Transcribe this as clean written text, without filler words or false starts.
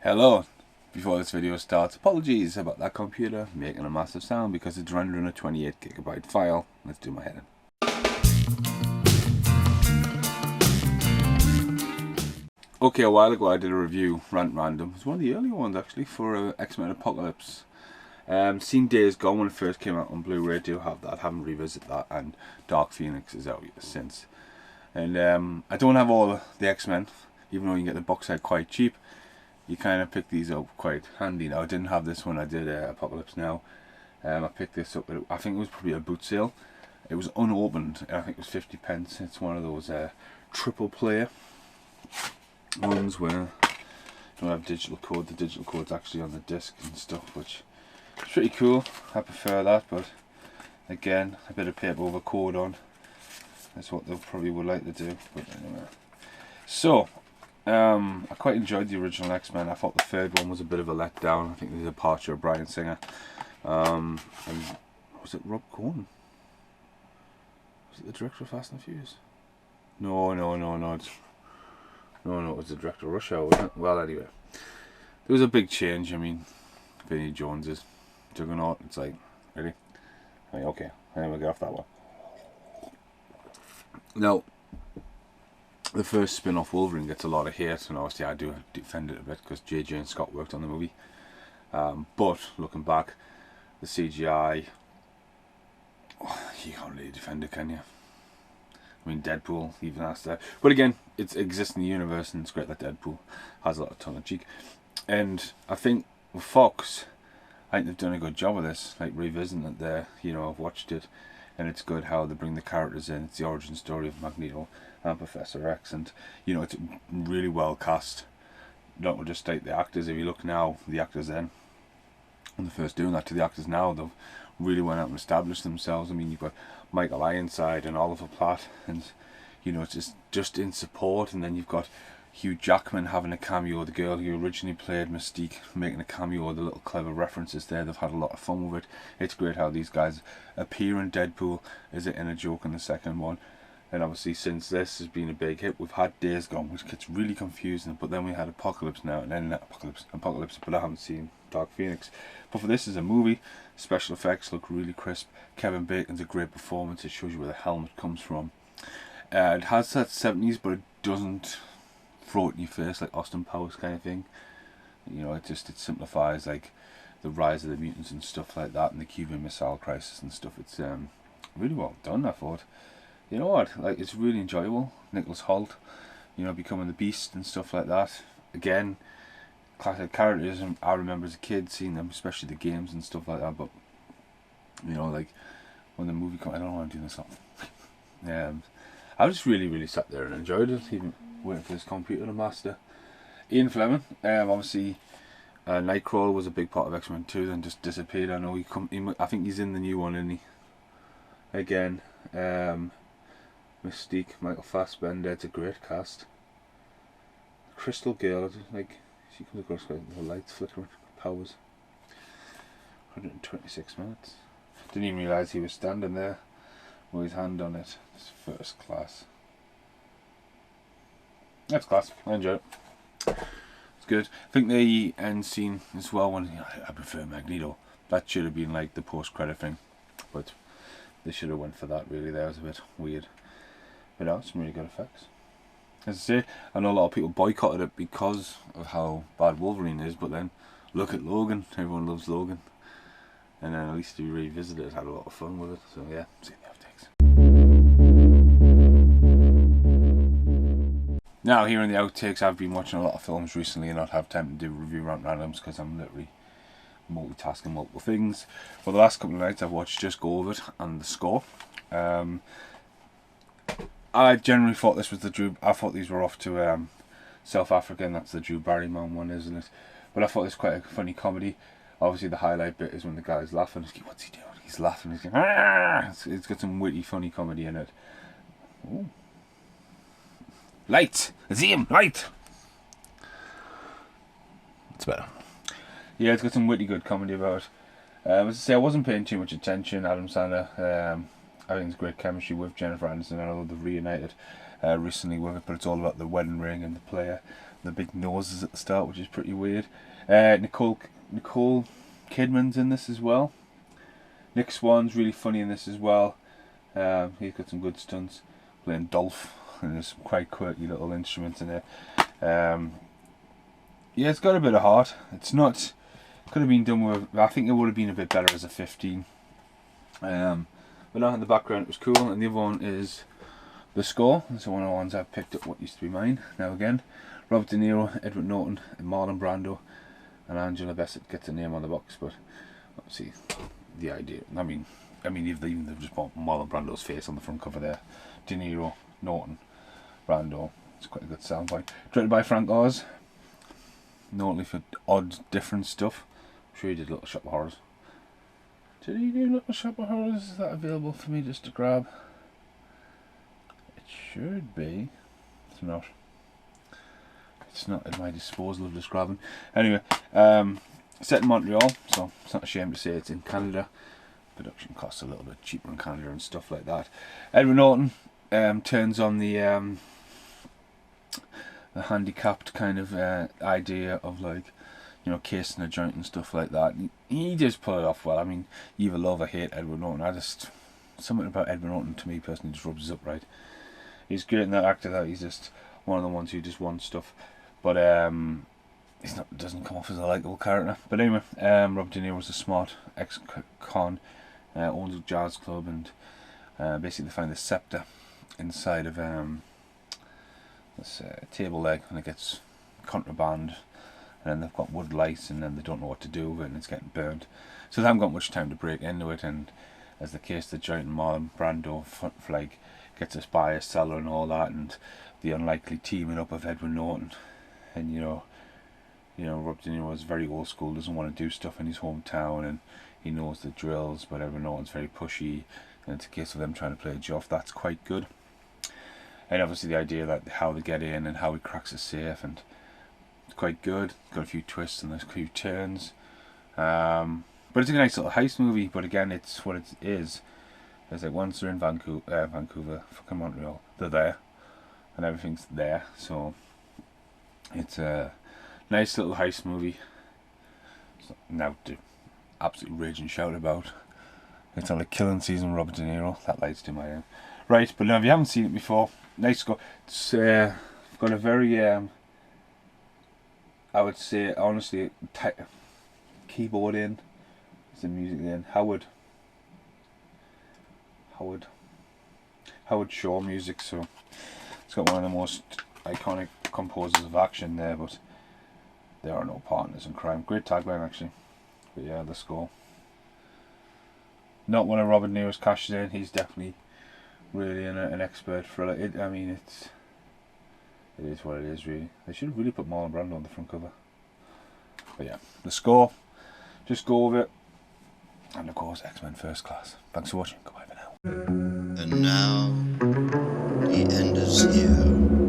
Hello. Before this video starts, apologies about that computer making a massive sound because it's rendering a 28GB file. Let's do my heading. Okay, a while ago I did a review, Rant Random. It's one of the earlier ones actually for Xmen Apocalypse. Seen Days Gone when it first came out on Blu-ray. Do have that. Haven't revisited that, and Dark Phoenix is out since. And I don't have all the X-Men, even though you can get the box set quite cheap. You kind of pick these up quite handy. Now I didn't have this when I did Apocalypse Now. I picked this up. I think it was probably a boot sale. It was unopened. I think it was 50 pence. It's one of those triple player ones where you don't have digital code. The digital code's actually on the disc and stuff, which is pretty cool. I prefer that, but again, a bit of paper with a code on. That's what they probably would like to do. But anyway, so. I quite enjoyed the original X-Men. I thought the third one was a bit of a letdown. I think the departure of Bryan Singer. And was it Rob Cohen? Was it the director of Fast and Furious? No. It was the director of Rush Hour, wasn't it? Well, anyway, there was a big change. I mean, Vinnie Jones is Juggernaut. It's like, really? Like, okay, anyway, get off that one. Now, the first spin-off Wolverine gets a lot of hate, and obviously I do defend it a bit because JJ and Scott worked on the movie. But looking back, the CGI, you can't really defend it, can you? I mean, Deadpool even has that. But again, it exists in the universe, and it's great that Deadpool has a lot of tongue in cheek. And I think with Fox, I think they've done a good job of this, like revisiting it there. You know, I've watched it, and it's good how they bring the characters in. It's the origin story of Magneto and Professor X, and you know, it's really well cast. Not just state the actors. If you look now, the actors then, when they're first doing that, to the actors now, they've really went out and established themselves. I mean, you've got Michael Ironside and Oliver Platt, and you know, it's just in support. And then you've got Hugh Jackman having a cameo, the girl who originally played Mystique making a cameo, the little clever references there. They've had a lot of fun with it. It's great how these guys appear in Deadpool as in a joke in the second one. And obviously since this has been a big hit, we've had Days Gone, which gets really confusing, but then we had Apocalypse Now, and then Apocalypse, but I haven't seen Dark Phoenix. But for this as a movie, special effects look really crisp. Kevin Bacon's a great performance. It shows you where the helmet comes from. It has that 70s, but it doesn't throw it in your face like Austin Powers kind of thing. You know, it simplifies like the rise of the mutants and stuff like that, and the Cuban Missile Crisis and stuff. It's really well done, I thought. You know what, like, it's really enjoyable. Nicholas Hoult, you know, becoming the Beast and stuff like that. Again, classic characters, and I remember as a kid seeing them, especially the games and stuff like that. But you know, like when the movie comes, I don't know why I'm doing this now. I just really sat there and enjoyed it, even waiting for this computer to master. Ian Fleming, obviously, Nightcrawler was a big part of X-Men 2, then just disappeared. I know I think he's in the new one, isn't he? Again, Mystique, Michael Fassbender, it's a great cast. Crystal Girl, like, she comes across like the lights flickering, powers. 126 minutes. Didn't even realise he was standing there with his hand on it. It's first class. That's class. I enjoy it. It's good. I think the end scene as well, when I prefer Magneto. That should have been like the post-credit thing, but they should have went for that. Really, that was a bit weird. But no, some really good effects. As I say, I know a lot of people boycotted it because of how bad Wolverine is, but then look at Logan. Everyone loves Logan, and then at least we revisited it, had a lot of fun with it. So yeah, see the outtakes. Now, here in the outtakes, I've been watching a lot of films recently and not have time to do review Rant Randoms because I'm literally multitasking multiple things. For the last couple of nights, I've watched Just Go Over It and The Score. I generally thought this was I thought these were off to South Africa, and that's the Drew Barrymore one, isn't it? But I thought it was quite a funny comedy. Obviously, the highlight bit is when the guy's laughing. What's he doing? He's laughing. He's going, ah! It's got some witty, funny comedy in it. Ooh. Light! I see him! Light! It's better. Yeah, it's got some witty, good comedy about it. As I say, I wasn't paying too much attention. Adam Sandler, I think there's great chemistry with Jennifer Aniston. I know they've reunited recently with it, but it's all about the wedding ring and the player, the big noses at the start, which is pretty weird. Nicole Kidman's in this as well. Nick Swan's really funny in this as well. He's got some good stunts playing Dolph, and there's some quite quirky little instruments in there. Yeah, it's got a bit of heart. It's not. Could have been done with. I think it would have been a bit better as a 15. But now in the background it was cool, and the other one is the score. It's one of the ones I've picked up what used to be mine. Now again, Robert De Niro, Edward Norton, and Marlon Brando, and Angela Bassett gets a name on the box, but obviously the idea. I mean, even they've just put Marlon Brando's face on the front cover there. De Niro, Norton, Brando. It's quite a good soundbite. Directed by Frank Oz. Notably for odd, different stuff. I'm sure he did Little Shop of Horrors. Did he do Little Shop of Horrors? Is that available for me just to grab? It should be. It's not. It's not at my disposal of just grabbing. Anyway, set in Montreal, so it's not a shame to say it's in Canada. Production costs a little bit cheaper in Canada and stuff like that. Edward Norton turns on the handicapped kind of idea of, like, you know, casing a joint and stuff like that. He just pull it off well. I mean, you either love or hate Edward Norton. Something about Edward Norton to me personally just rubs us up right. He's great in that actor that he's just one of the ones who just wants stuff, but doesn't come off as a likable character. But anyway, Robert De Niro was a smart ex-con, owns a jazz club, and basically they find the scepter inside of this table leg, and it gets contraband, and then they've got wood lights, and then they don't know what to do with it, and it's getting burnt. So they haven't got much time to break into it, and as the case the joint and Marlon Brando like gets us by a cellar and all that, and the unlikely teaming up of Edward Norton, and you know Robert De Niro is very old school, doesn't want to do stuff in his hometown, and he knows the drills, but Edward Norton's very pushy, and it's a case of them trying to play a job. That's quite good. And obviously the idea that how they get in and how he cracks a safe, and it's quite good. Got a few twists and there's a few turns. But it's a nice little heist movie. But again, it's what it is. It's like once they're in Vancouver, fucking Montreal, they're there, and everything's there. So it's a nice little heist movie. It's now to absolutely rage and shout about. It's on like Killing Season, Robert De Niro. That lights to my right. But now if you haven't seen it before, nice score. It's got a very I would say honestly keyboard in. Is the music in? Howard Shaw music. So it's got one of the most iconic composers of action there, but there are no partners in crime. Great tagline actually. But yeah, the score. Not one of Robert De Niro's cashes in. He's definitely really an expert for it. I mean, it is what it is really. They should have really put Marlon Brando on the front cover. But yeah, the score. Just go with it. And of course, Xmen First Class. Thanks for watching. Goodbye for now. And now, the end is here.